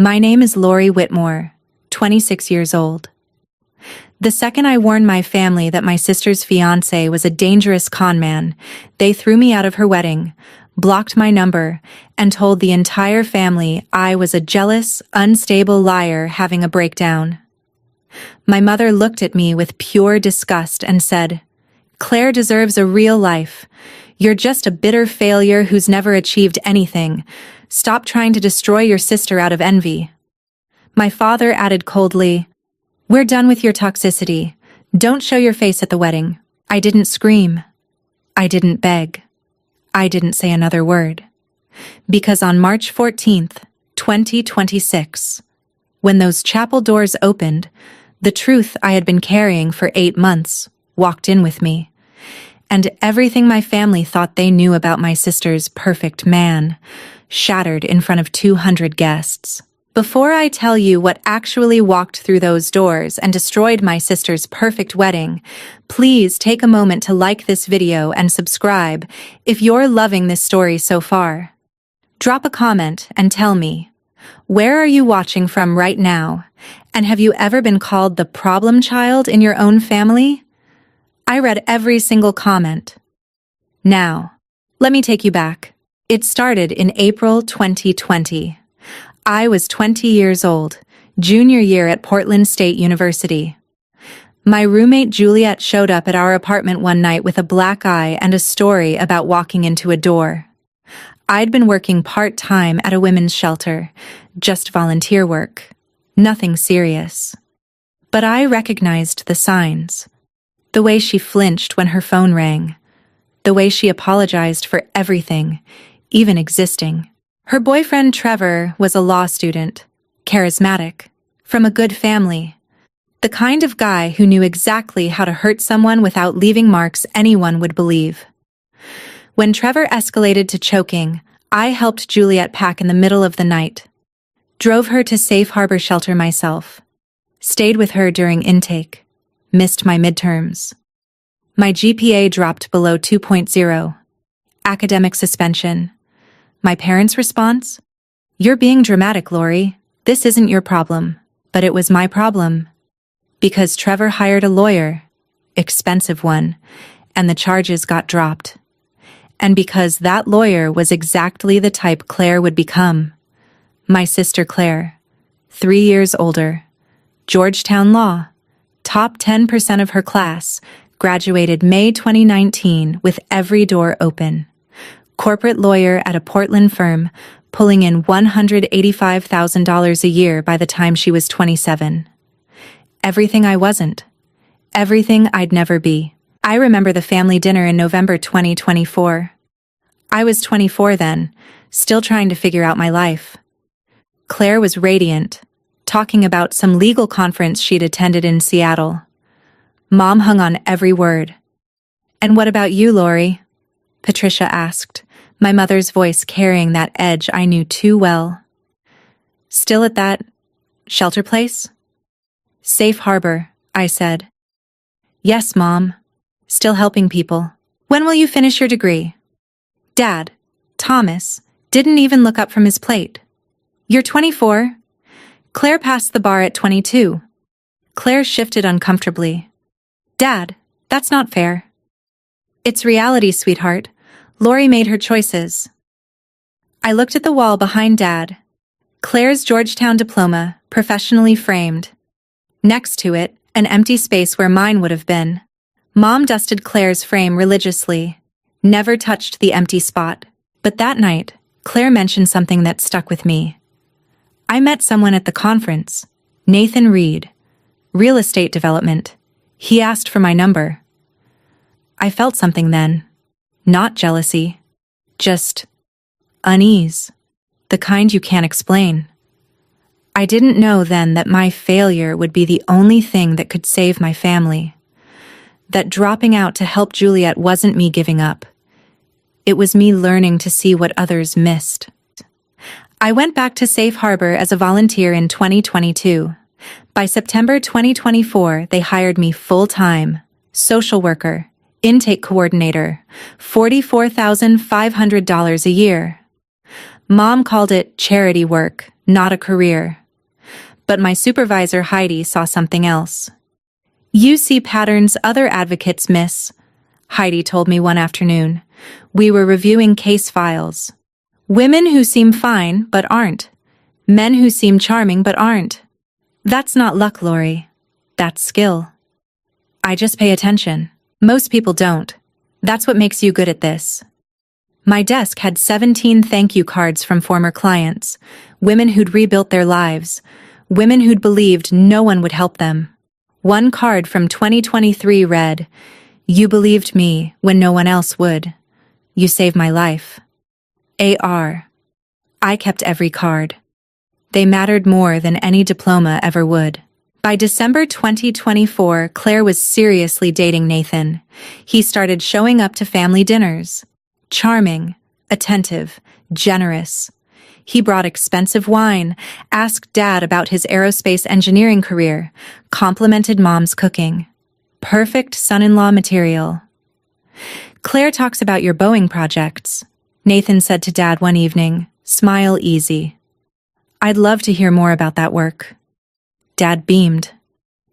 My name is Lorrie Whitmore, 26 years old. The second I warned my family that my sister's fiancé was a dangerous con man, they threw me out of her wedding, blocked my number, and told the entire family I was a jealous, unstable liar having a breakdown. My mother looked at me with pure disgust and said, "Claire deserves a real life. You're just a bitter failure who's never achieved anything. Stop trying to destroy your sister out of envy." My father added coldly, "We're done with your toxicity. Don't show your face at the wedding." I didn't scream. I didn't beg. I didn't say another word. Because on March 14th, 2026, when those chapel doors opened, the truth I had been carrying for 8 months walked in with me. And everything my family thought they knew about my sister's perfect man shattered in front of 200 guests. Before I tell you what actually walked through those doors and destroyed my sister's perfect wedding, please take a moment to like this video and subscribe if you're loving this story so far. Drop a comment and tell me, where are you watching from right now? And have you ever been called the problem child in your own family? I read every single comment. Now, let me take you back. It started in April 2020. I was 20 years old, junior year at Portland State University. My roommate Juliet showed up at our apartment one night with a black eye and a story about walking into a door. I'd been working part-time at a women's shelter, just volunteer work, nothing serious. But I recognized the signs. The way she flinched when her phone rang. The way she apologized for everything, even existing. Her boyfriend Trevor was a law student, charismatic, from a good family. The kind of guy who knew exactly how to hurt someone without leaving marks anyone would believe. When Trevor escalated to choking, I helped Juliet pack in the middle of the night. Drove her to Safe Harbor Shelter myself. Stayed with her during intake. Missed my midterms. My GPA dropped below 2.0. Academic suspension. My parents' response? "You're being dramatic, Lorrie. This isn't your problem." But it was my problem. Because Trevor hired a lawyer, expensive one, and the charges got dropped. And because that lawyer was exactly the type Claire would become. My sister Claire, 3 years older, Georgetown Law, top 10% of her class, graduated May 2019 with every door open. Corporate lawyer at a Portland firm, pulling in $185,000 a year by the time she was 27. Everything I wasn't. Everything I'd never be. I remember the family dinner in November 2024. I was 24 then, still trying to figure out my life. Claire was radiant, talking about some legal conference she'd attended in Seattle. Mom hung on every word. "And what about you, Lorrie?" Patricia asked, my mother's voice carrying that edge I knew too well. "Still at that shelter place?" "Safe Harbor," I said. "Yes, Mom. Still helping people." "When will you finish your degree?" Dad, Thomas, didn't even look up from his plate. "You're 24. Claire passed the bar at 22. Claire shifted uncomfortably. "Dad, that's not fair." "It's reality, sweetheart. Lorrie made her choices." I looked at the wall behind Dad. Claire's Georgetown diploma, professionally framed. Next to it, an empty space where mine would have been. Mom dusted Claire's frame religiously, never touched the empty spot. But that night, Claire mentioned something that stuck with me. "I met someone at the conference, Nathan Reed, real estate development. He asked for my number." I felt something then. Not jealousy. Just unease. The kind you can't explain. I didn't know then that my failure would be the only thing that could save my family. That dropping out to help Juliet wasn't me giving up. It was me learning to see what others missed. I went back to Safe Harbor as a volunteer in 2022. By September 2024, they hired me full-time, social worker, intake coordinator, $44,500 a year. Mom called it charity work, not a career. But my supervisor Heidi saw something else. "You see patterns other advocates miss," Heidi told me one afternoon. We were reviewing case files. "Women who seem fine but aren't. Men who seem charming but aren't. That's not luck, Lorrie. That's skill. I just pay attention. Most people don't. That's what makes you good at this." My desk had 17 thank you cards from former clients, women who'd rebuilt their lives, women who'd believed no one would help them. One card from 2023 read, "You believed me when no one else would. You saved my life." AR. I kept every card. They mattered more than any diploma ever would. By December 2024, Claire was seriously dating Nathan. He started showing up to family dinners. Charming, attentive, generous. He brought expensive wine, asked Dad about his aerospace engineering career, complimented Mom's cooking. Perfect son-in-law material. "Claire talks about your Boeing projects," Nathan said to Dad one evening, smile easy. "I'd love to hear more about that work." Dad beamed.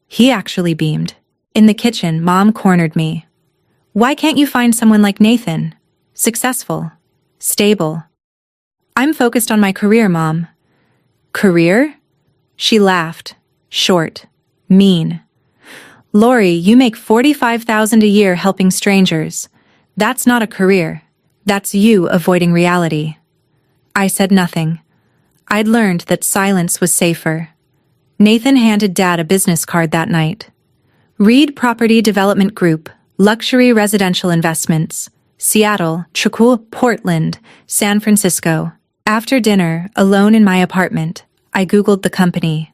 He actually beamed. In the kitchen, Mom cornered me. "Why can't you find someone like Nathan? Successful. Stable." "I'm focused on my career, Mom." "Career?" She laughed. Short. Mean. "Lorrie, you make $45,000 a year helping strangers. That's not a career. That's you avoiding reality." I said nothing. I'd learned that silence was safer. Nathan handed Dad a business card that night. "Reed Property Development Group, Luxury Residential Investments, Seattle, Chicago, Portland, San Francisco." After dinner, alone in my apartment, I Googled the company.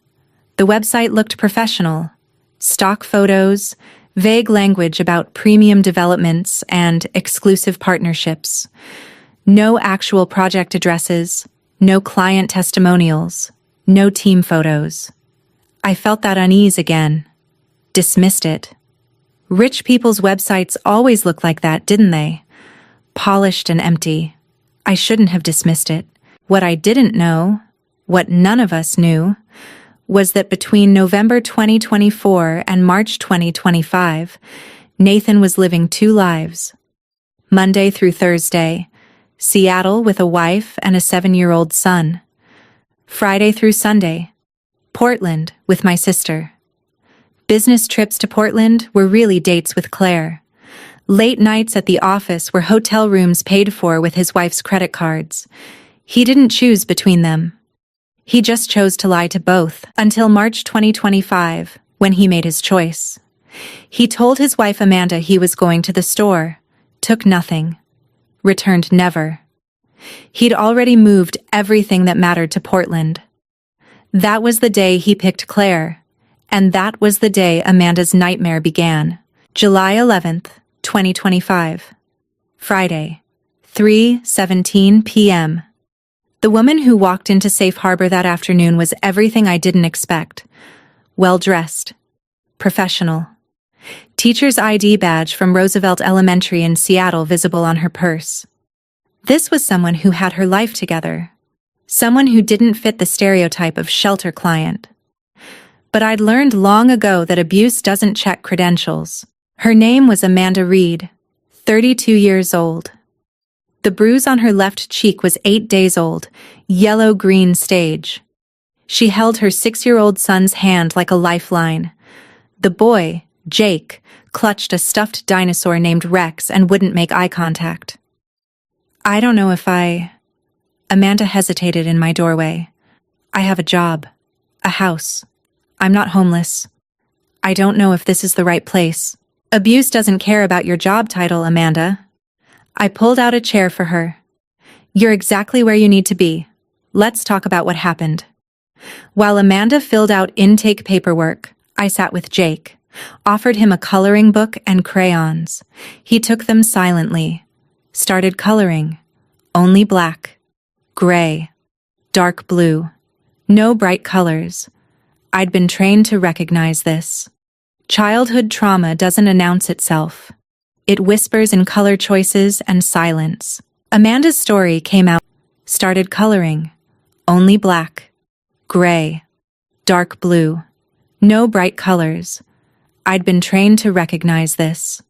The website looked professional. Stock photos, vague language about premium developments and exclusive partnerships. No actual project addresses, no client testimonials, no team photos. I felt that unease again. Dismissed it. Rich people's websites always look like that, didn't they? Polished and empty. I shouldn't have dismissed it. What I didn't know, what none of us knew, was that between November 2024 and March 2025, Nathan was living two lives. Monday through Thursday, Seattle with a wife and a 7-year-old son. Friday through Sunday, Portland with my sister. Business trips to Portland were really dates with Claire. Late nights at the office were hotel rooms paid for with his wife's credit cards. He didn't choose between them. He just chose to lie to both until March 2025, when he made his choice. He told his wife Amanda he was going to the store, took nothing, returned never. He'd already moved everything that mattered to Portland. That was the day he picked Claire, and that was the day Amanda's nightmare began. July 11th, 2025. Friday, 3:17 p.m. The woman who walked into Safe Harbor that afternoon was everything I didn't expect. Well-dressed. Professional. Teacher's ID badge from Roosevelt Elementary in Seattle visible on her purse. This was someone who had her life together. Someone who didn't fit the stereotype of shelter client. But I'd learned long ago that abuse doesn't check credentials. Her name was Amanda Reed, 32 years old. The bruise on her left cheek was 8 days old, yellow-green stage. She held her 6-year-old son's hand like a lifeline. The boy, Jake, clutched a stuffed dinosaur named Rex and wouldn't make eye contact. "I don't know if Amanda hesitated in my doorway. "I have a job, a house. I'm not homeless. I don't know if this is the right place." "Abuse doesn't care about your job title, Amanda." I pulled out a chair for her. "You're exactly where you need to be. Let's talk about what happened." While Amanda filled out intake paperwork, I sat with Jake, offered him a coloring book and crayons. He took them silently, started coloring. Only black, gray, dark blue. No bright colors. I'd been trained to recognize this. Childhood trauma doesn't announce itself. It whispers in color choices and silence. Amanda's story came out Started coloring. Only black, gray, dark blue. No bright colors. I'd been trained to recognize this.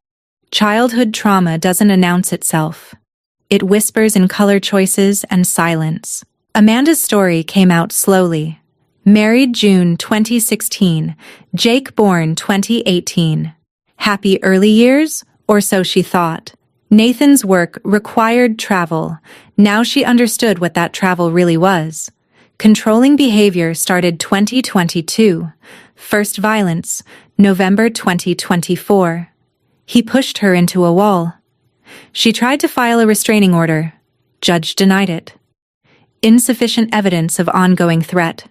Childhood trauma doesn't announce itself. It whispers in color choices and silence. Amanda's story came out slowly. Married June 2016, Jake born 2018. Happy early years, or so she thought. Nathan's work required travel. Now she understood what that travel really was. Controlling behavior started 2022. First violence, November 2024. He pushed her into a wall. She tried to file a restraining order. Judge denied it. Insufficient evidence of ongoing threat.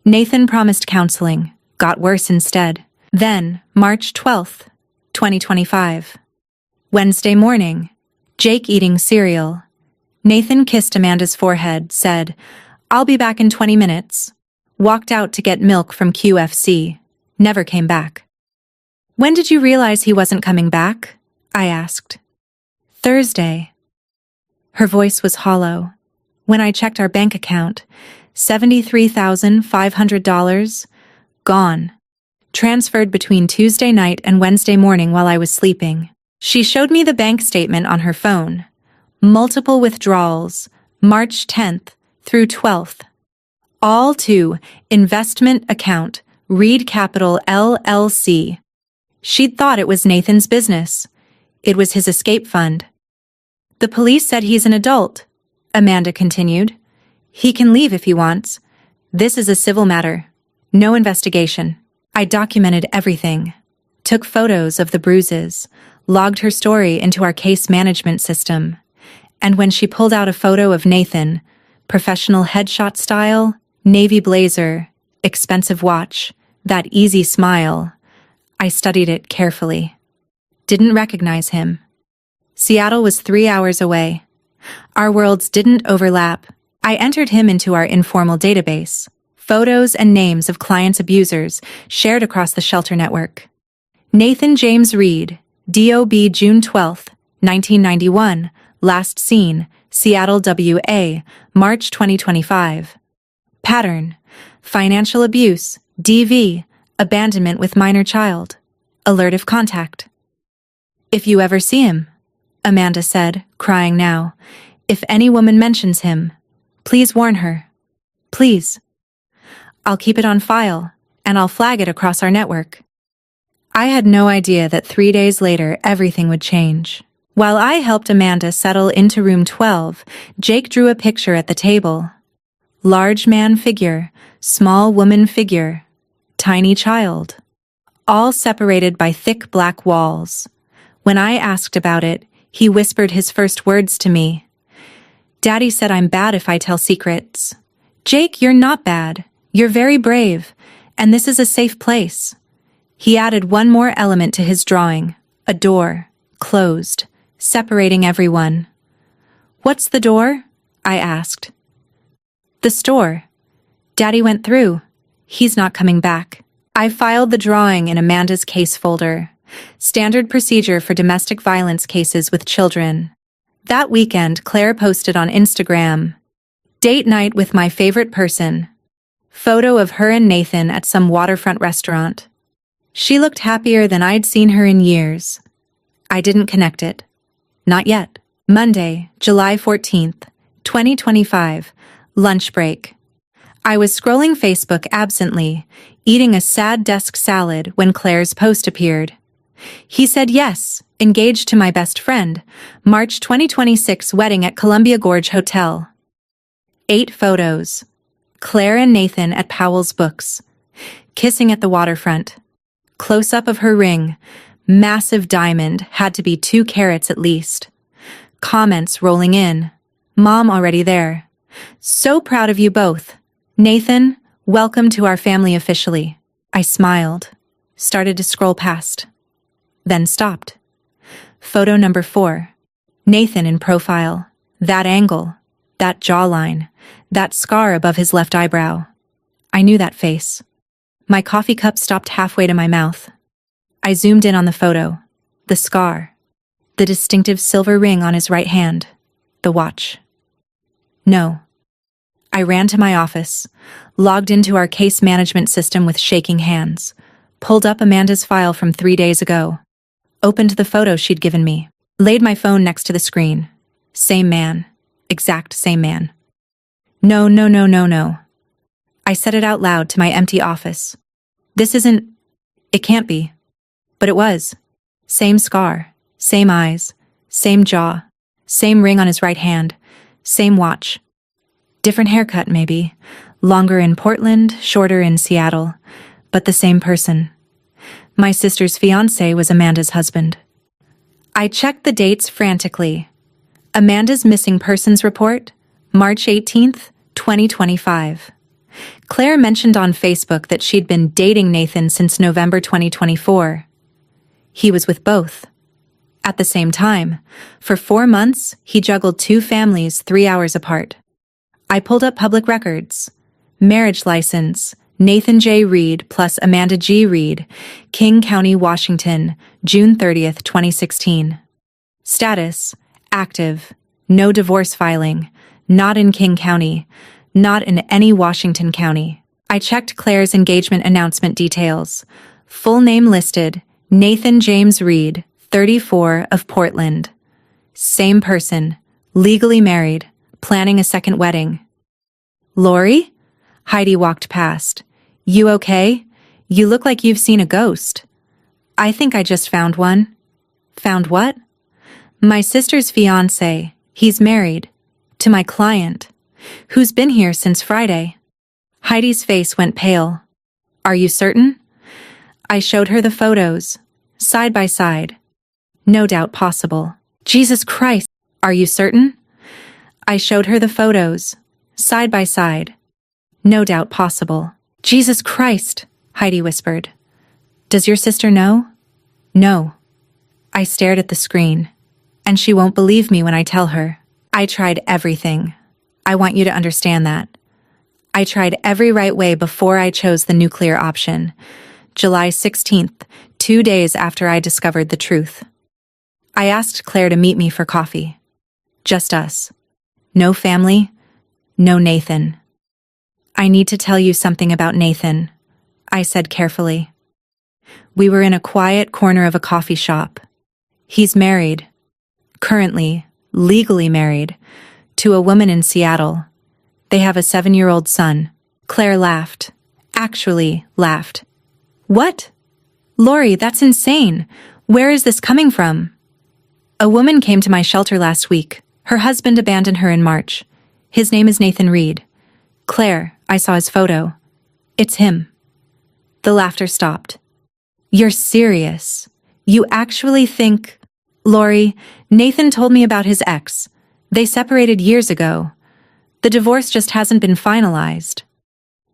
Nathan promised counseling. Got worse instead. Then, March 12th, 2025. Wednesday morning. Jake eating cereal. Nathan kissed Amanda's forehead, said, "I'll be back in 20 minutes. Walked out to get milk from QFC. Never came back. When did you realize he wasn't coming back? I asked. Thursday. Her voice was hollow. When I checked our bank account, $73,500, gone. Transferred between Tuesday night and Wednesday morning while I was sleeping. She showed me the bank statement on her phone. Multiple withdrawals, March 10th through 12th. All to investment account, Reed Capital LLC. She'd thought it was Nathan's business. It was his escape fund. The police said he's an adult, Amanda continued. He can leave if he wants. This is a civil matter. No investigation. I documented everything. Took photos of the bruises. Logged her story into our case management system. And when she pulled out a photo of Nathan, professional headshot style, navy blazer, expensive watch, that easy smile, I studied it carefully. Didn't recognize him. Seattle was 3 hours away. Our worlds didn't overlap. I entered him into our informal database. Photos and names of clients' abusers shared across the shelter network. Nathan James Reed, DOB June 12, 1991, last seen, Seattle WA, March 2025. Pattern: financial abuse, DV, abandonment with minor child. Alert if contact. If you ever see him, Amanda said, crying now, if any woman mentions him, please warn her. Please. I'll keep it on file, and I'll flag it across our network. I had no idea that 3 days later everything would change. While I helped Amanda settle into room 12, Jake drew a picture at the table. Large man figure, small woman figure, tiny child. All separated by thick black walls. When I asked about it, he whispered his first words to me. Daddy said I'm bad if I tell secrets. Jake, you're not bad. You're very brave, and this is a safe place. He added one more element to his drawing, a door, closed, separating everyone. What's the door? I asked. The store. Daddy went through. He's not coming back. I filed the drawing in Amanda's case folder. Standard procedure for domestic violence cases with children. That weekend, Claire posted on Instagram. Date night with my favorite person. Photo of her and Nathan at some waterfront restaurant. She looked happier than I'd seen her in years. I didn't connect it. Not yet. Monday, July 14th, 2025. Lunch break. I was scrolling Facebook absently, eating a sad desk salad when Claire's post appeared. He said yes, engaged to my best friend, March 2026 wedding at Columbia Gorge Hotel. 8 photos. Claire and Nathan at Powell's Books. Kissing at the waterfront. Close-up of her ring. Massive diamond, had to be 2 carats at least. Comments rolling in. Mom already there. So proud of you both. Nathan, welcome to our family officially. I smiled. Started to scroll past. Then stopped. Photo number 4. Nathan in profile. That angle. That jawline. That scar above his left eyebrow. I knew that face. My coffee cup stopped halfway to my mouth. I zoomed in on the photo. The scar. The distinctive silver ring on his right hand. The watch. No. I ran to my office, logged into our case management system with shaking hands, pulled up Amanda's file from 3 days ago, opened the photo she'd given me, laid my phone next to the screen. Same man. Exact same man. No, no, no, no, no. I said it out loud to my empty office. This isn't... It can't be. But it was. Same scar, same eyes, same jaw, same ring on his right hand, same watch. Different haircut, maybe. Longer in Portland, shorter in Seattle. But the same person. My sister's fiancé was Amanda's husband. I checked the dates frantically. Amanda's missing persons report, March 18th, 2025. Claire mentioned on Facebook that she'd been dating Nathan since November 2024. He was with both. At the same time, for 4 months, he juggled 2 families 3 hours apart. I pulled up public records. Marriage license, Nathan J. Reed plus Amanda G. Reed, King County, Washington, June 30th, 2016. Status, active, no divorce filing, not in King County, not in any Washington county. I checked Claire's engagement announcement details. Full name listed, Nathan James Reed, 34, of Portland. Same person, legally married, planning a second wedding. Lorrie? Heidi walked past. You okay? You look like you've seen a ghost. I think I just found one. Found what? My sister's fiancé. He's married. To my client. Who's been here since Friday. Heidi's face went pale. Are you certain? I showed her the photos. Side by side. No doubt possible. Jesus Christ. Are you certain? I showed her the photos. Side by side. No doubt possible. Jesus Christ, Heidi whispered. Does your sister know? No. I stared at the screen. And she won't believe me when I tell her. I tried everything. I want you to understand that. I tried every right way before I chose the nuclear option. July 16th, 2 days after I discovered the truth. I asked Claire to meet me for coffee. Just us. No family, no Nathan. I need to tell you something about Nathan, I said carefully. We were in a quiet corner of a coffee shop. He's married. Currently, legally married, to a woman in Seattle. They have a 7-year-old son. Claire laughed. Actually laughed. What? Lorrie, that's insane. Where is this coming from? A woman came to my shelter last week. Her husband abandoned her in March. His name is Nathan Reed. Claire, I saw his photo. It's him. The laughter stopped. You're serious. You actually think... Lorrie, Nathan told me about his ex. They separated years ago. The divorce just hasn't been finalized.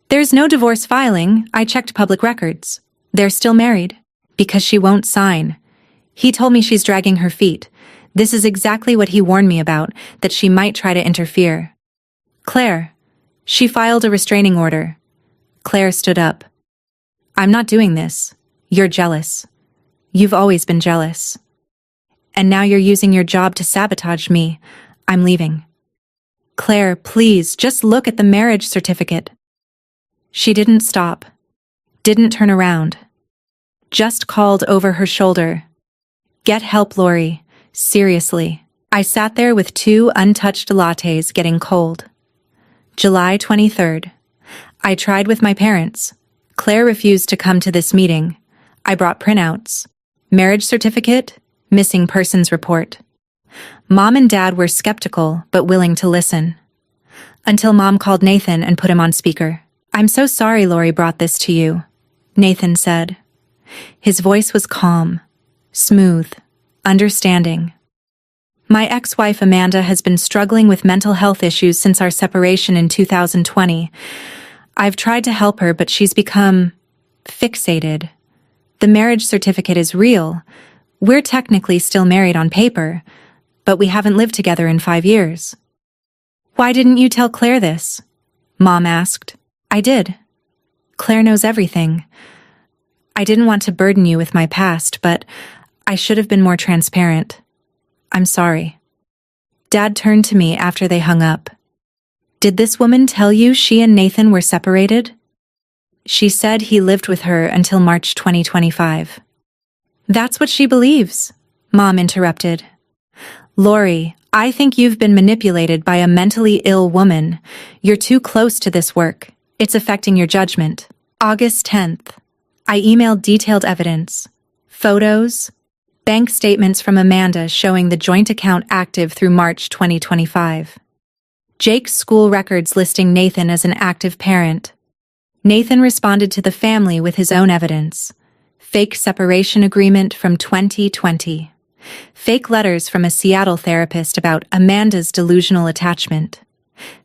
There's no divorce filing. I checked public records. They're still married. Because she won't sign. He told me she's dragging her feet. This is exactly what he warned me about, that she might try to interfere. Claire. She filed a restraining order. Claire stood up. I'm not doing this. You're jealous. You've always been jealous. And now you're using your job to sabotage me. I'm leaving. Claire, please, just look at the marriage certificate. She didn't stop. Didn't turn around. Just called over her shoulder. Get help, Lorrie. Seriously. I sat there with 2 untouched lattes getting cold. July 23rd. I tried with my parents. Claire refused to come to this meeting. I brought printouts. Marriage certificate, missing persons report. Mom and Dad were skeptical but willing to listen. Until Mom called Nathan and put him on speaker. I'm so sorry Lorrie brought this to you, Nathan said. His voice was calm, smooth, understanding. My ex-wife Amanda has been struggling with mental health issues since our separation in 2020. I've tried to help her, but she's become fixated. The marriage certificate is real. We're technically still married on paper, but we haven't lived together in 5 years. Why didn't you tell Claire this? Mom asked. I did. Claire knows everything. I didn't want to burden you with my past, but I should have been more transparent. I'm sorry. Dad turned to me after they hung up. Did this woman tell you she and Nathan were separated? She said he lived with her until March 2025. That's what she believes, Mom interrupted. Lorrie, I think you've been manipulated by a mentally ill woman. You're too close to this work. It's affecting your judgment. August 10th. I emailed detailed evidence. Photos, bank statements from Amanda showing the joint account active through March 2025. Jake's school records listing Nathan as an active parent. Nathan responded to the family with his own evidence. Fake separation agreement from 2020. Fake letters from a Seattle therapist about Amanda's delusional attachment.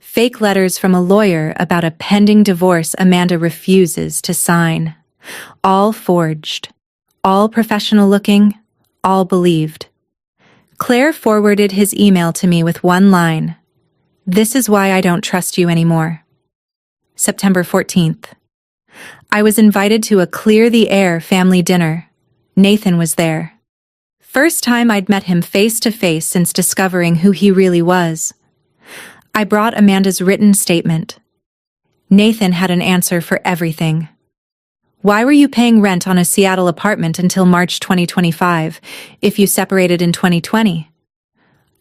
Fake letters from a lawyer about a pending divorce Amanda refuses to sign. All forged. All professional looking. All believed. Claire forwarded his email to me with one line. This is why I don't trust you anymore. September 14th. I was invited to a Clear the Air family dinner. Nathan was there. First time I'd met him face to face since discovering who he really was. I brought Amanda's written statement. Nathan had an answer for everything. Why were you paying rent on a Seattle apartment until March 2025 if you separated in 2020?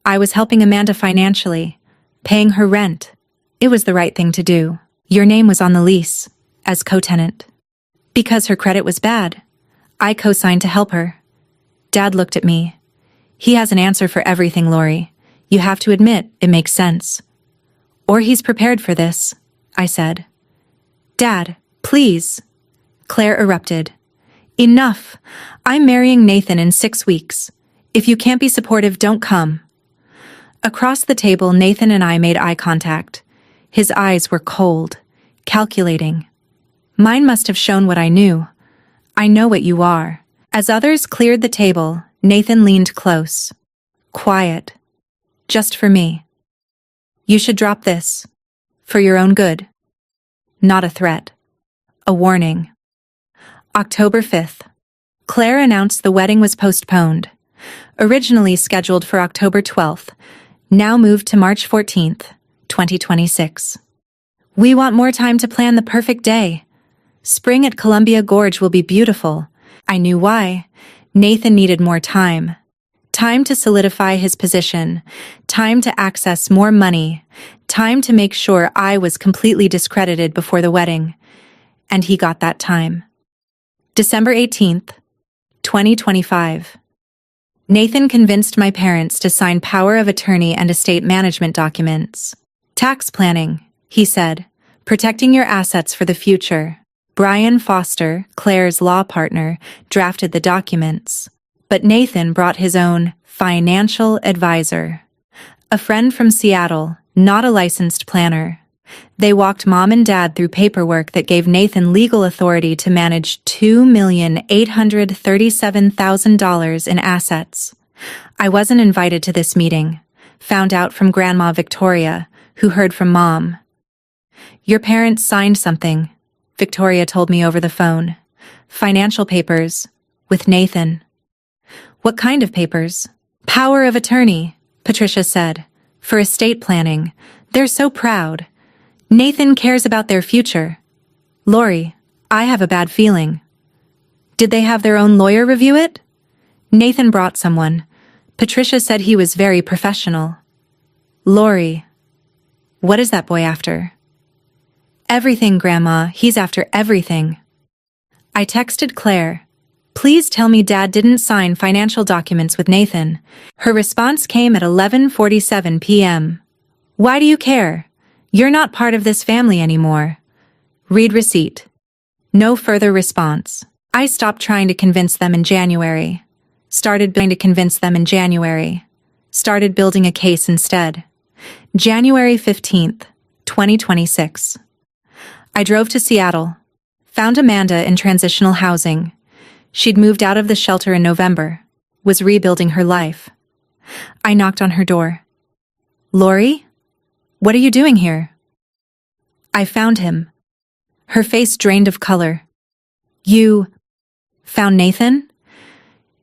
I was helping Amanda financially, paying her rent. It was the right thing to do. Your name was on the lease, as co-tenant. Because her credit was bad, I co-signed to help her. Dad looked at me. He has an answer for everything, Lorrie. You have to admit it makes sense. Or he's prepared for this, I said. Dad, please. Claire erupted. Enough. I'm marrying Nathan in 6 weeks. If you can't be supportive, don't come. Across the table, Nathan and I made eye contact. His eyes were cold, calculating. Mine must have shown what I knew. I know what you are. As others cleared the table, Nathan leaned close. Quiet. Just for me. You should drop this. For your own good. Not a threat. A warning. October 5th. Claire announced the wedding was postponed. Originally scheduled for October 12th, now moved to March 14th, 2026. We want more time to plan the perfect day. Spring at Columbia Gorge will be beautiful. I knew why. Nathan needed more time. Time to solidify his position. Time to access more money. Time to make sure I was completely discredited before the wedding. And he got that time. December 18th, 2025. Nathan convinced my parents to sign power of attorney and estate management documents. Tax planning, he said, protecting your assets for the future. Brian Foster, Claire's law partner, drafted the documents. But Nathan brought his own financial advisor. A friend from Seattle, not a licensed planner. They walked Mom and Dad through paperwork that gave Nathan legal authority to manage $2,837,000 in assets. I wasn't invited to this meeting. Found out from Grandma Victoria, who heard from Mom. Your parents signed something, Victoria told me over the phone. Financial papers, with Nathan. What kind of papers? Power of attorney, Patricia said. For estate planning. They're so proud. Nathan cares about their future. Lorrie, I have a bad feeling. Did they have their own lawyer review it? Nathan brought someone. Patricia said he was very professional. Lorrie, what is that boy after? Everything, Grandma. He's after everything. I texted Claire. Please tell me Dad didn't sign financial documents with Nathan. Her response came at 11:47 p.m. Why do you care? You're not part of this family anymore. Read receipt. No further response. I stopped trying to convince them in January. Started building a case instead. January 15th, 2026. I drove to Seattle. Found Amanda in transitional housing. She'd moved out of the shelter in November. Was rebuilding her life. I knocked on her door. Lorrie? What are you doing here? I found him. Her face drained of color. You found Nathan?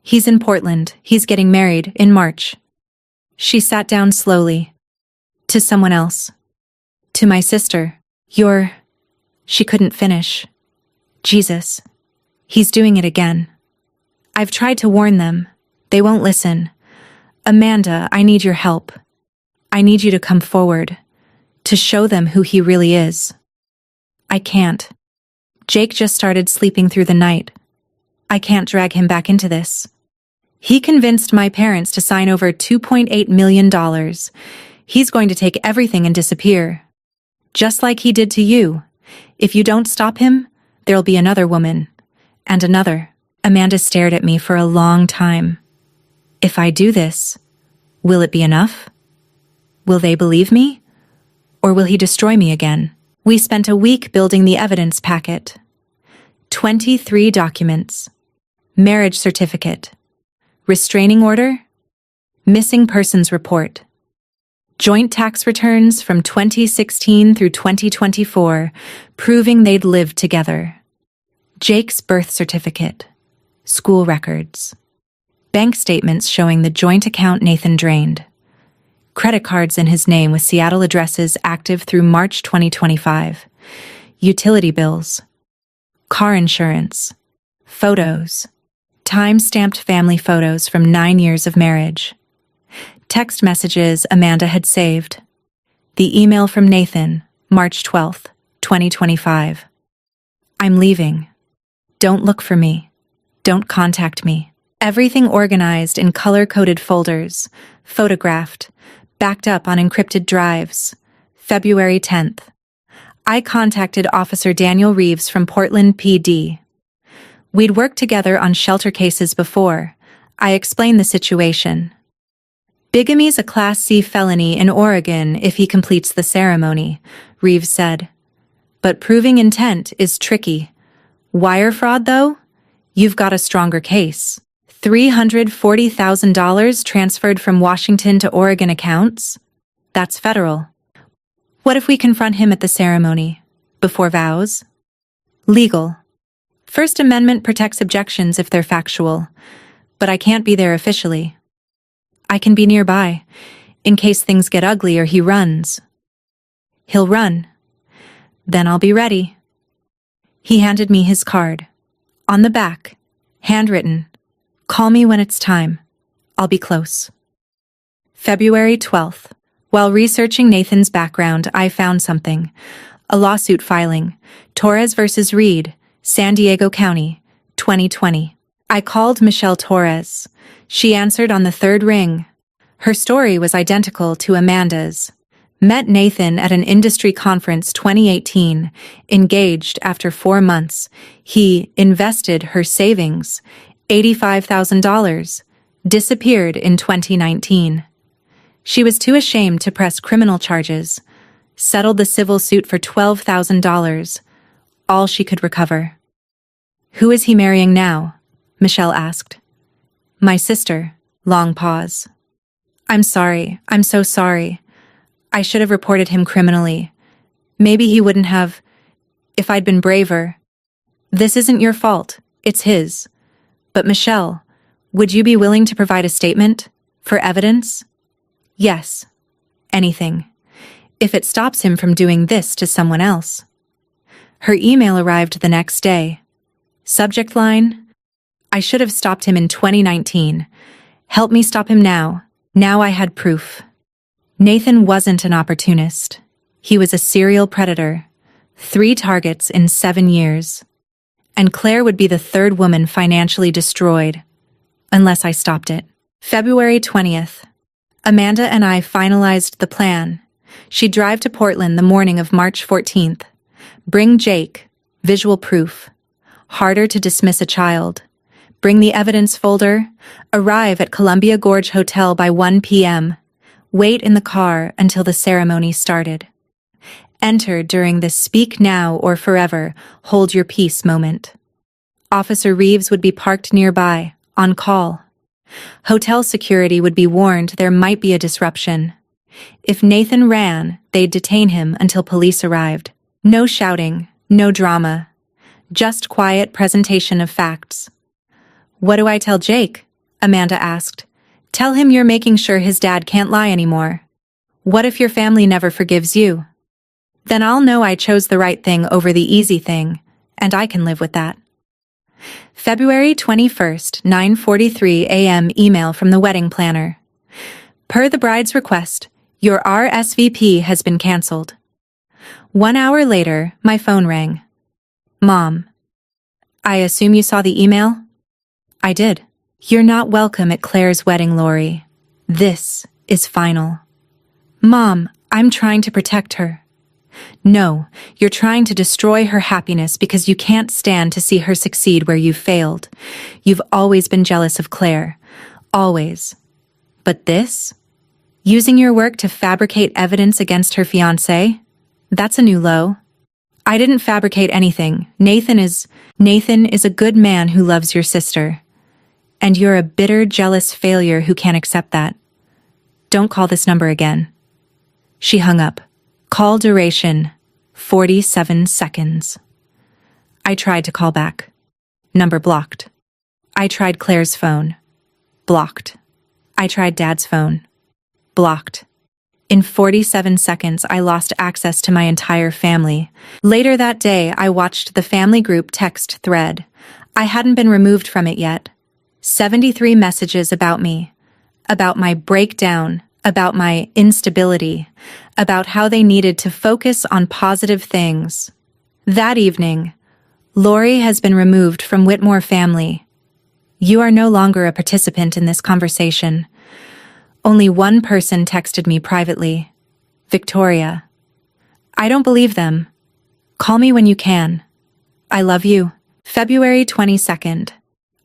He's in Portland. He's getting married in March. She sat down slowly. To someone else. To my sister, She couldn't finish. Jesus. He's doing it again. I've tried to warn them. They won't listen. Amanda, I need your help. I need you to come forward, to show them who he really is. I can't. Jake just started sleeping through the night. I can't drag him back into this. He convinced my parents to sign over $2.8 million. He's going to take everything and disappear. Just like he did to you. If you don't stop him, there'll be another woman. And another. Amanda stared at me for a long time. If I do this, will it be enough? Will they believe me? Or will he destroy me again? We spent a week building the evidence packet. 23 documents. Marriage certificate. Restraining order. Missing persons report. Joint tax returns from 2016 through 2024, proving they'd lived together. Jake's birth certificate. School records. Bank statements showing the joint account Nathan drained. Credit cards in his name with Seattle addresses active through March 2025. Utility bills. Car insurance. Photos. Time-stamped family photos from 9 years of marriage. Text messages Amanda had saved. The email from Nathan, March 12th, 2025. I'm leaving. Don't look for me. Don't contact me. Everything organized in color-coded folders, photographed, backed up on encrypted drives. February 10th. I contacted Officer Daniel Reeves from Portland PD. We'd worked together on shelter cases before. I explained the situation. Bigamy's a Class C felony in Oregon if he completes the ceremony, Reeves said. But proving intent is tricky. Wire fraud, though? You've got a stronger case. $340,000 transferred from Washington to Oregon accounts? That's federal. What if we confront him at the ceremony? Before vows? Legal. First Amendment protects objections if they're factual, but I can't be there officially. I can be nearby, in case things get ugly or he runs. He'll run. Then I'll be ready. He handed me his card. On the back, handwritten, call me when it's time. I'll be close. February 12th. While researching Nathan's background, I found something. A lawsuit filing. Torres versus Reed, San Diego County, 2020. I called Michelle Torres. She answered on the third ring. Her story was identical to Amanda's. Met Nathan at an industry conference 2018. Engaged after 4 months. He invested her savings, $85,000. Disappeared in 2019. She was too ashamed to press criminal charges. Settled the civil suit for $12,000. All she could recover. Who is he marrying now? Michelle asked. My sister. Long pause. I'm sorry. I'm so sorry. I should have reported him criminally. Maybe he wouldn't have, if I'd been braver. This isn't your fault. It's his. But Michelle, would you be willing to provide a statement? For evidence? Yes. Anything. If it stops him from doing this to someone else. Her email arrived the next day. Subject line: I should have stopped him in 2019. Help me stop him now. Now I had proof. Nathan wasn't an opportunist. He was a serial predator. 3 targets in 7 years. And Claire would be the third woman financially destroyed. Unless I stopped it. February 20th. Amanda and I finalized the plan. She'd drive to Portland the morning of March 14th. Bring Jake. Visual proof. Harder to dismiss a child. Bring the evidence folder. Arrive at Columbia Gorge Hotel by 1 p.m. Wait in the car until the ceremony started. Enter during the speak now or forever, hold your peace moment. Officer Reeves would be parked nearby, on call. Hotel security would be warned there might be a disruption. If Nathan ran, they'd detain him until police arrived. No shouting, no drama. Just quiet presentation of facts. What do I tell Jake? Amanda asked. Tell him you're making sure his dad can't lie anymore. What if your family never forgives you? Then I'll know I chose the right thing over the easy thing, and I can live with that. February 21st, 9:43 a.m. email from the wedding planner. Per the bride's request, your RSVP has been canceled. 1 hour later, my phone rang. Mom. I assume you saw the email? I did. You're not welcome at Claire's wedding, Lorrie. This is final. Mom, I'm trying to protect her. No, you're trying to destroy her happiness because you can't stand to see her succeed where you've failed. You've always been jealous of Claire. Always. But this? Using your work to fabricate evidence against her fiancé? That's a new low. I didn't fabricate anything. Nathan is a good man who loves your sister. And you're a bitter, jealous failure who can't accept that. Don't call this number again. She hung up. Call duration, 47 seconds. I tried to call back. Number blocked. I tried Claire's phone. Blocked. I tried Dad's phone. Blocked. In 47 seconds, I lost access to my entire family. Later that day, I watched the family group text thread. I hadn't been removed from it yet. 73 messages about me, about my breakdown, about my instability, about how they needed to focus on positive things. That evening, Lorrie has been removed from Whitmore family. You are no longer a participant in this conversation. Only one person texted me privately. Victoria. I don't believe them. Call me when you can. I love you. February 22nd.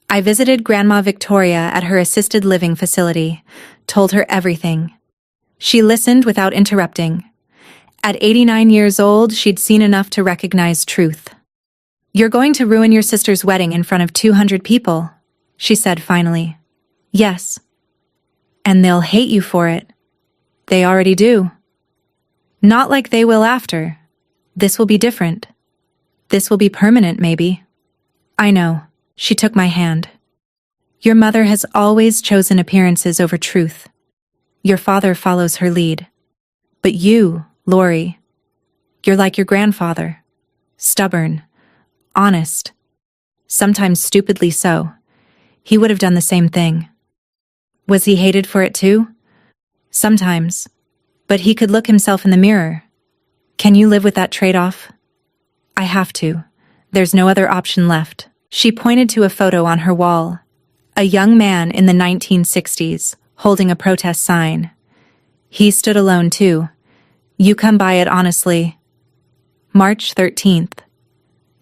I visited Grandma Victoria at her assisted living facility, told her everything. She listened without interrupting. At 89 years old, she'd seen enough to recognize truth. You're going to ruin your sister's wedding in front of 200 people, she said finally. Yes. And they'll hate you for it. They already do. Not like they will after. This will be different. This will be permanent, maybe. I know. She took my hand. Your mother has always chosen appearances over truth. Your father follows her lead. But you, Lorrie, you're like your grandfather. Stubborn. Honest. Sometimes stupidly so. He would have done the same thing. Was he hated for it too? Sometimes. But he could look himself in the mirror. Can you live with that trade-off? I have to. There's no other option left. She pointed to a photo on her wall. A young man in the 1960s, holding a protest sign. He stood alone too. You come by it honestly. March 13th.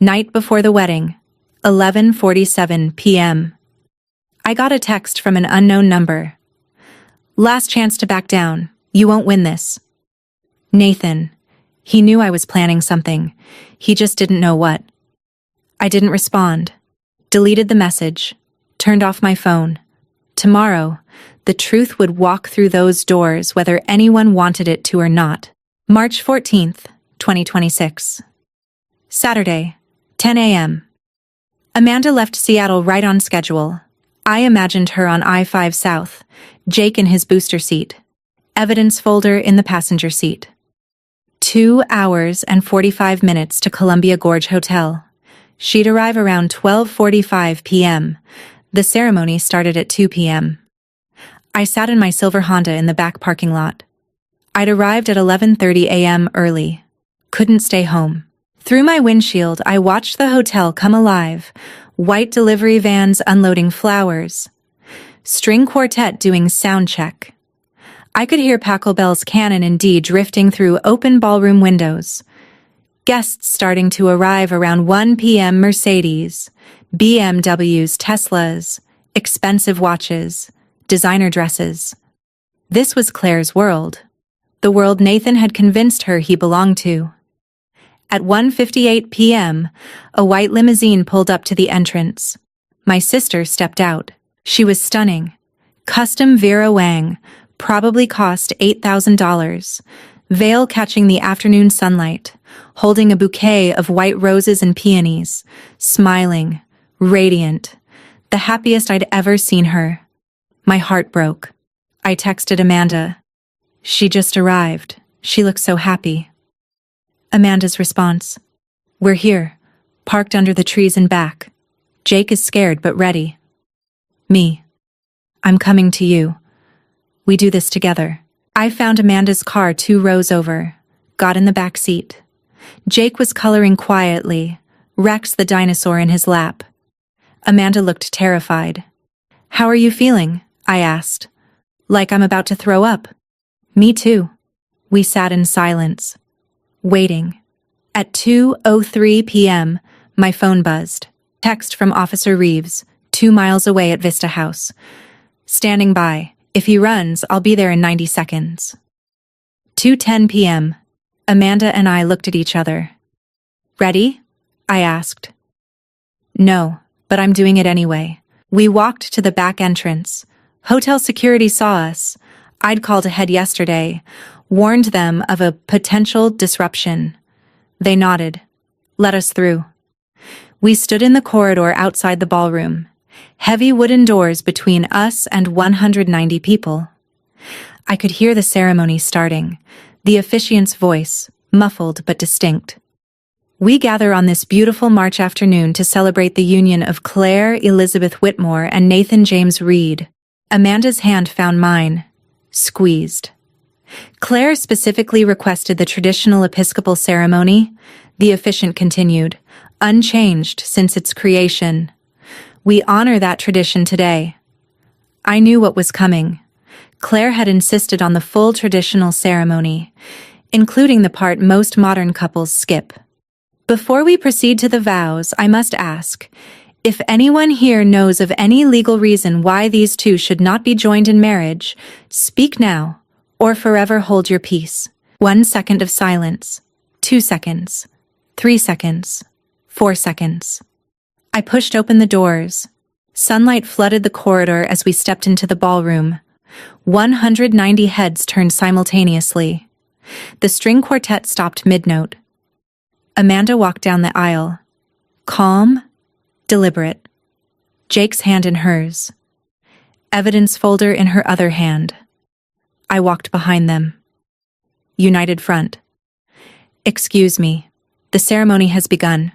Night before the wedding. 11:47 p.m. I got a text from an unknown number. Last chance to back down. You won't win this. Nathan. He knew I was planning something. He just didn't know what. I didn't respond. Deleted the message. Turned off my phone. Tomorrow, the truth would walk through those doors whether anyone wanted it to or not. March 14th, 2026. Saturday, 10 a.m. Amanda left Seattle right on schedule. I imagined her on I-5 South, Jake in his booster seat, evidence folder in the passenger seat. 2 hours and 45 minutes to Columbia Gorge Hotel. She'd arrive around 12:45 p.m. The ceremony started at 2 p.m. I sat in my silver Honda in the back parking lot. I'd arrived at 11:30 a.m. early. Couldn't stay home. Through my windshield, I watched the hotel come alive. White delivery vans unloading flowers. String quartet doing sound check. I could hear Pachelbel's Canon and D drifting through open ballroom windows. Guests starting to arrive around 1 p.m. Mercedes, BMWs, Teslas, expensive watches, designer dresses. This was Claire's world. The world Nathan had convinced her he belonged to. At 1:58 p.m., a white limousine pulled up to the entrance. My sister stepped out. She was stunning. Custom Vera Wang, probably cost $8,000. Veil catching the afternoon sunlight, holding a bouquet of white roses and peonies, smiling, radiant, the happiest I'd ever seen her. My heart broke. I texted Amanda. She just arrived. She looked so happy. Amanda's response. We're here, parked under the trees in back. Jake is scared but ready. Me. I'm coming to you. We do this together. I found Amanda's car 2 rows over, got in the back seat. Jake was coloring quietly, Rex the dinosaur in his lap. Amanda looked terrified. How are you feeling? I asked. Like I'm about to throw up. Me too. We sat in silence, waiting. At 2:03 p.m., my phone buzzed. Text from Officer Reeves, 2 miles away at Vista House. Standing by. If he runs, I'll be there in 90 seconds. 2:10 p.m. Amanda and I looked at each other. Ready? I asked. No, but I'm doing it anyway. We walked to the back entrance. Hotel security saw us. I'd called ahead yesterday, warned them of a potential disruption. They nodded. Let us through. We stood in the corridor outside the ballroom. Heavy wooden doors between us and 190 people. I could hear the ceremony starting, the officiant's voice, muffled but distinct. We gather on this beautiful March afternoon to celebrate the union of Claire Elizabeth Whitmore and Nathan James Reed. Amanda's hand found mine, squeezed. Claire specifically requested the traditional Episcopal ceremony, the officiant continued, unchanged since its creation. We honor that tradition today. I knew what was coming. Claire had insisted on the full traditional ceremony, including the part most modern couples skip. Before we proceed to the vows, I must ask, if anyone here knows of any legal reason why these two should not be joined in marriage, speak now, or forever hold your peace. 1 second of silence. 2 seconds. 3 seconds. 4 seconds. I pushed open the doors. Sunlight flooded the corridor as we stepped into the ballroom. 190 heads turned simultaneously. The string quartet stopped mid-note. Amanda walked down the aisle. Calm, deliberate. Jake's hand in hers. Evidence folder in her other hand. I walked behind them. United front. Excuse me. The ceremony has begun.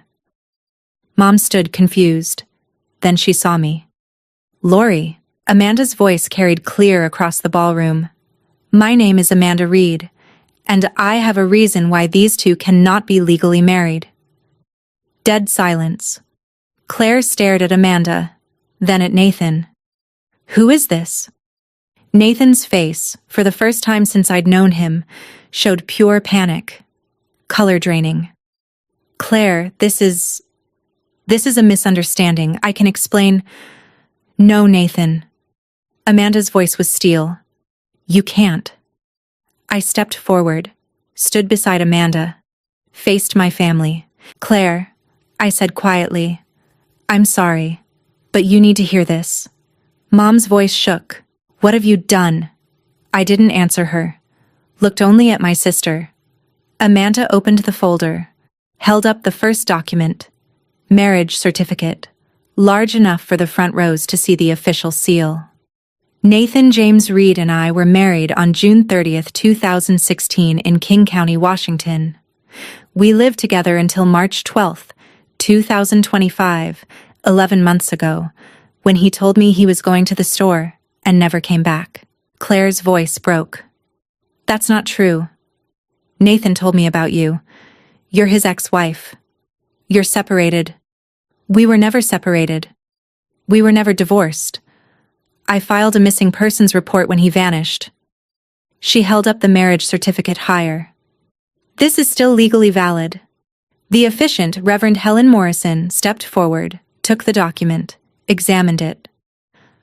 Mom stood confused. Then she saw me. Lorrie. Amanda's voice carried clear across the ballroom. My name is Amanda Reed, and I have a reason why these two cannot be legally married. Dead silence. Claire stared at Amanda, then at Nathan. Who is this? Nathan's face, for the first time since I'd known him, showed pure panic. Color draining. Claire, this is a misunderstanding. I can explain. No, Nathan. Amanda's voice was steel. You can't. I stepped forward, stood beside Amanda, faced my family. Claire, I said quietly, I'm sorry, but you need to hear this. Mom's voice shook. What have you done? I didn't answer her, looked only at my sister. Amanda opened the folder, held up the first document, marriage certificate, large enough for the front rows to see the official seal. Nathan James Reed and I were married on June 30th, 2016 in King County, Washington. We lived together until March 12th, 2025, 11 months ago, when he told me he was going to the store and never came back. Claire's voice broke. That's not true. Nathan told me about you. You're his ex-wife. You're separated. We were never separated. We were never divorced. I filed a missing persons report when he vanished. She held up the marriage certificate higher. This is still legally valid. The officiant, Reverend Helen Morrison, stepped forward, took the document, examined it.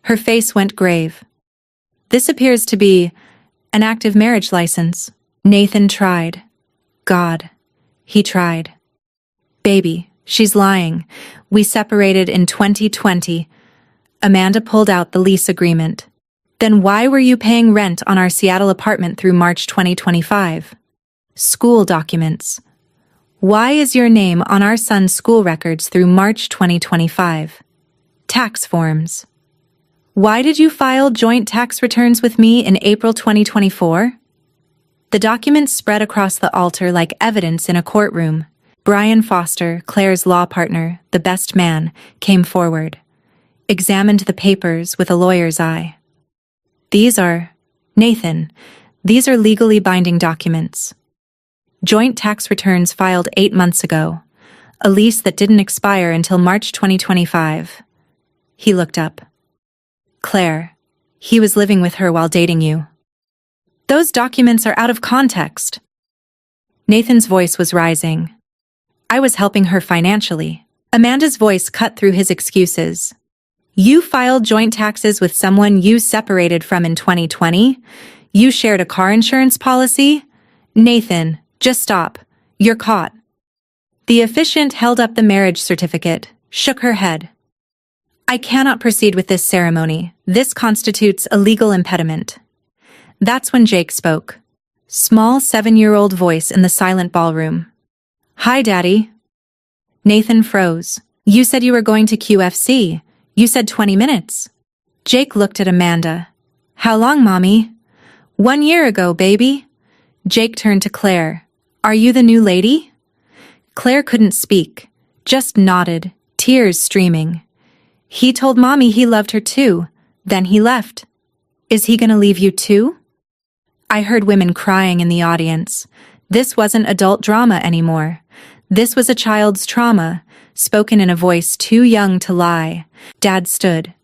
Her face went grave. This appears to be an active marriage license. Nathan tried. God, he tried. Baby, she's lying. We separated in 2020. Amanda pulled out the lease agreement. Then why were you paying rent on our Seattle apartment through March 2025? School documents. Why is your name on our son's school records through March 2025? Tax forms. Why did you file joint tax returns with me in April 2024? The documents spread across the altar like evidence in a courtroom. Brian Foster, Claire's law partner, the best man, came forward, examined the papers with a lawyer's eye. Nathan, these are legally binding documents. Joint tax returns filed 8 months ago. A lease that didn't expire until March 2025. He looked up. Claire, he was living with her while dating you. Those documents are out of context. Nathan's voice was rising. I was helping her financially. Amanda's voice cut through his excuses. You filed joint taxes with someone you separated from in 2020? You shared a car insurance policy? Nathan, just stop. You're caught. The officiant held up the marriage certificate, shook her head. I cannot proceed with this ceremony. This constitutes a legal impediment. That's when Jake spoke. Small 7-year-old voice in the silent ballroom. Hi, Daddy. Nathan froze. You said you were going to QFC. You said 20 minutes. Jake looked at Amanda. How long, Mommy? 1 year ago, baby. Jake turned to Claire. Are you the new lady? Claire couldn't speak, just nodded, tears streaming. He told Mommy he loved her too, then he left. Is he gonna leave you too? I heard women crying in the audience. This wasn't adult drama anymore. This was a child's trauma, spoken in a voice too young to lie. Dad stood.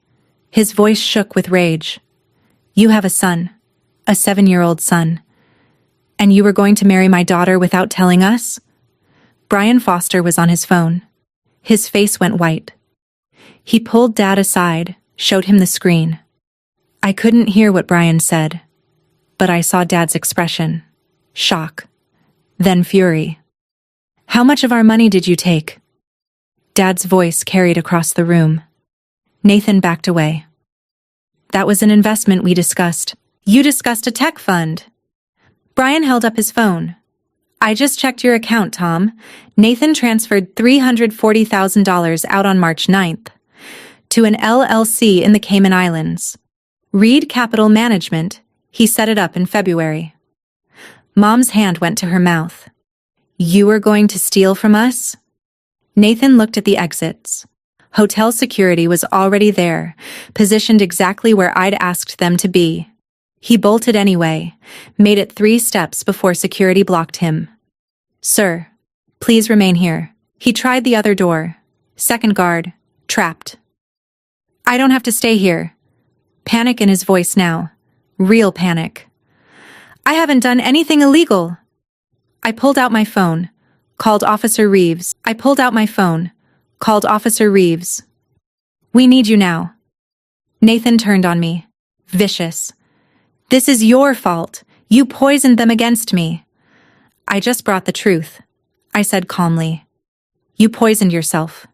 His voice shook with rage. You have a son, a 7-year-old son. And you were going to marry my daughter without telling us? Brian Foster was on his phone. His face went white. He pulled Dad aside, showed him the screen. I couldn't hear what Brian said, but I saw Dad's expression. Shock. Then fury. How much of our money did you take? Dad's voice carried across the room. Nathan backed away. That was an investment we discussed. You discussed a tech fund. Brian held up his phone. I just checked your account, Tom. Nathan transferred $340,000 out on March 9th to an LLC in the Cayman Islands. Reed Capital Management. He set it up in February. Mom's hand went to her mouth. You were going to steal from us? Nathan looked at the exits. Hotel security was already there, positioned exactly where I'd asked them to be. He bolted anyway, made it 3 steps before security blocked him. Sir, please remain here. He tried the other door. Second guard, trapped. I don't have to stay here. Panic in his voice now. Real panic. I haven't done anything illegal. I pulled out my phone, called Officer Reeves. We need you now. Nathan turned on me. Vicious. This is your fault. You poisoned them against me. I just brought the truth, I said calmly. You poisoned yourself.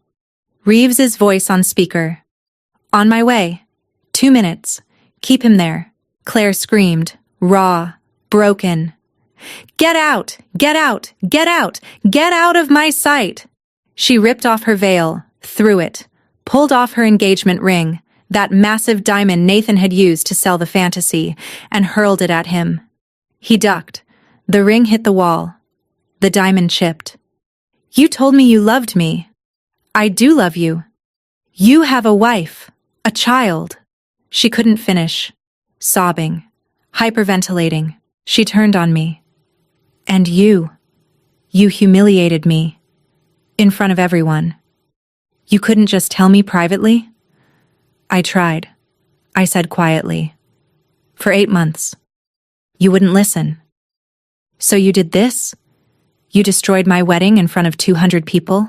Reeves's voice on speaker. On my way. 2 minutes. Keep him there. Claire screamed, raw, broken. Get out! Get out! Get out! Get out of my sight! She ripped off her veil, threw it, pulled off her engagement ring, that massive diamond Nathan had used to sell the fantasy, and hurled it at him. He ducked. The ring hit the wall. The diamond chipped. You told me you loved me. I do love you. You have a wife, a child. She couldn't finish. Sobbing, hyperventilating, she turned on me. And you humiliated me. In front of everyone. You couldn't just tell me privately? I tried, I said quietly. For 8 months. You wouldn't listen. So you did this? You destroyed my wedding in front of 200 people?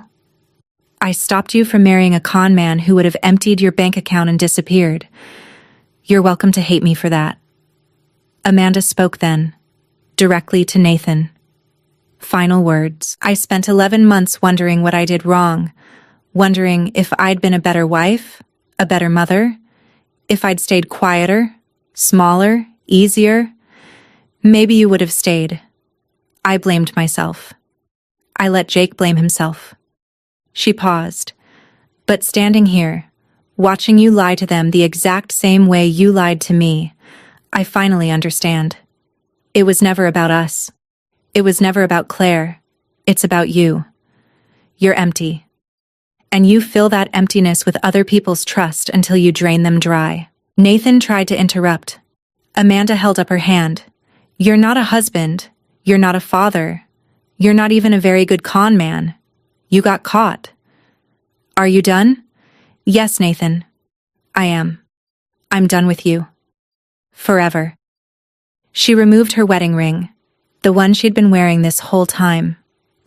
I stopped you from marrying a con man who would have emptied your bank account and disappeared. You're welcome to hate me for that. Amanda spoke then, directly to Nathan. Final words. I spent 11 months wondering what I did wrong, wondering if I'd been a better wife, a better mother, if I'd stayed quieter, smaller, easier. Maybe you would have stayed. I blamed myself. I let Jake blame himself. She paused. But standing here, watching you lie to them the exact same way you lied to me, I finally understand. It was never about us. It was never about Claire. It's about you. You're empty. And you fill that emptiness with other people's trust until you drain them dry. Nathan tried to interrupt. Amanda held up her hand. You're not a husband. You're not a father. You're not even a very good con man. You got caught. Are you done? Yes, Nathan. I am. I'm done with you. Forever. She removed her wedding ring, the one she'd been wearing this whole time,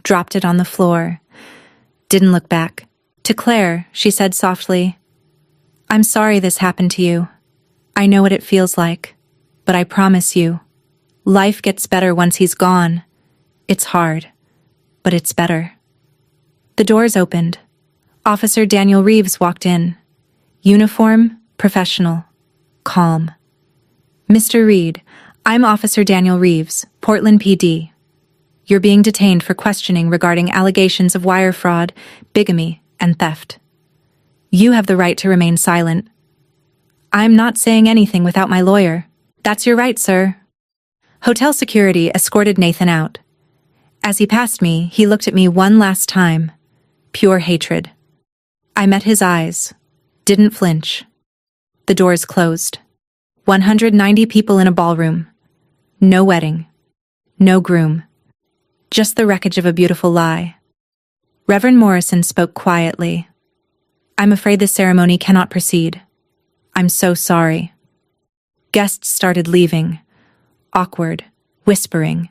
dropped it on the floor, didn't look back. To Claire, she said softly, I'm sorry this happened to you. I know what it feels like, but I promise you, life gets better once he's gone. It's hard, but it's better. The doors opened. Officer Daniel Reeves walked in. Uniform, professional, calm. Mr. Reed, I'm Officer Daniel Reeves, Portland PD. You're being detained for questioning regarding allegations of wire fraud, bigamy, and theft. You have the right to remain silent. I'm not saying anything without my lawyer. That's your right, sir. Hotel security escorted Nathan out. As he passed me, he looked at me one last time. Pure hatred. I met his eyes. Didn't flinch. The doors closed. 190 people in a ballroom. No wedding. No groom. Just the wreckage of a beautiful lie. Reverend Morrison spoke quietly. I'm afraid the ceremony cannot proceed. I'm so sorry. Guests started leaving. Awkward. Whispering.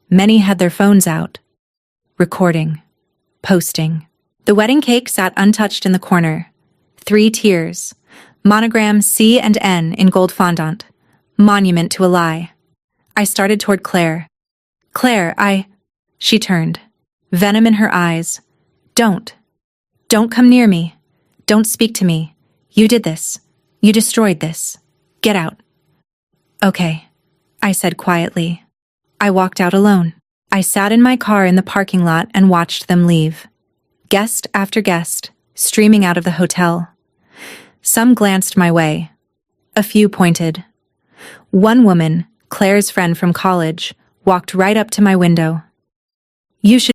Many had their phones out. Recording. Posting. The wedding cake sat untouched in the corner. 3 tiers. Monogram C and N in gold fondant. Monument to a lie. I started toward Claire. Claire, She turned. Venom in her eyes. Don't. Don't come near me. Don't speak to me. You did this. You destroyed this. Get out. Okay, I said quietly. I walked out alone. I sat in my car in the parking lot and watched them leave. Guest after guest, streaming out of the hotel. Some glanced my way. A few pointed. One woman, Claire's friend from college, walked right up to my window. You should